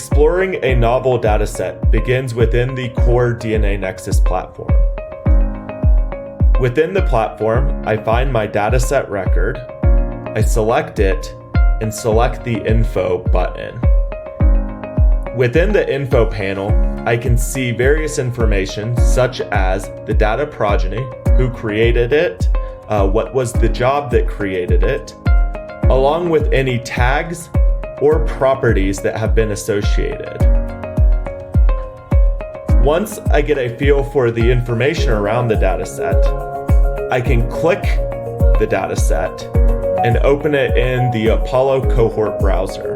Exploring a novel dataset begins within the core DNAnexus platform. Within the platform, I find my dataset record, I select it, and select the Info button. Within the Info panel, I can see various information such as the data progeny, who created it, what was the job that created it, along with any tags or properties that have been associated. Once I get a feel for the information around the dataset, I can click the dataset and open it in the Apollo Cohort browser.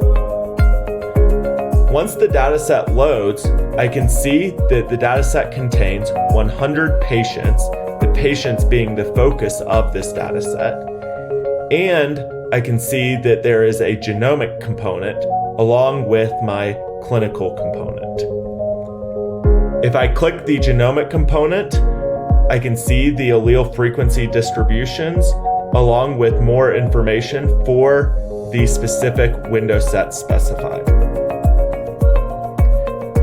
Once the dataset loads, I can see that the dataset contains 100 patients, the patients being the focus of this dataset, and I can see that there is a genomic component along with my clinical component. If I click the genomic component, I can see the allele frequency distributions along with more information for the specific window set specified.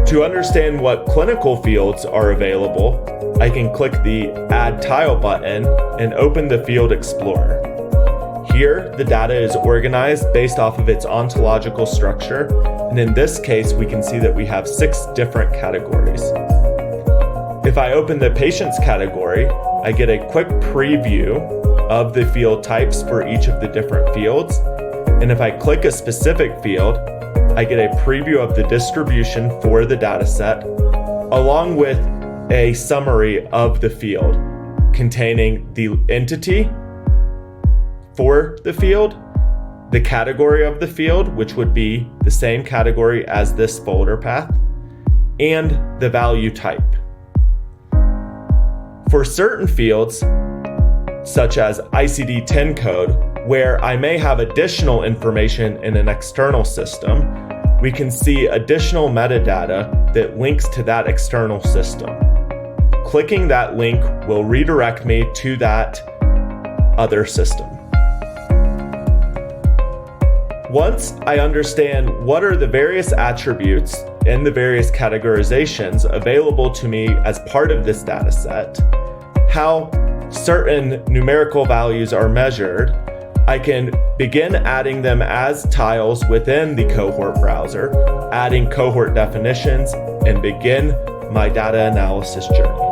To understand what clinical fields are available, I can click the Add Tile button and open the Field Explorer. Here, the data is organized based off of its ontological structure, and in this case, we can see that we have 6 different categories. If I open the Patients category, I get a quick preview of the field types for each of the different fields, and if I click a specific field, I get a preview of the distribution for the dataset, along with a summary of the field containing the entity for the field, the category of the field, which would be the same category as this folder path, and the value type. For certain fields, such as ICD-10 code, where I may have additional information in an external system, we can see additional metadata that links to that external system. Clicking that link will redirect me to that other system. Once I understand what are the various attributes and the various categorizations available to me as part of this dataset, how certain numerical values are measured, I can begin adding them as tiles within the Cohort browser, adding cohort definitions, and begin my data analysis journey.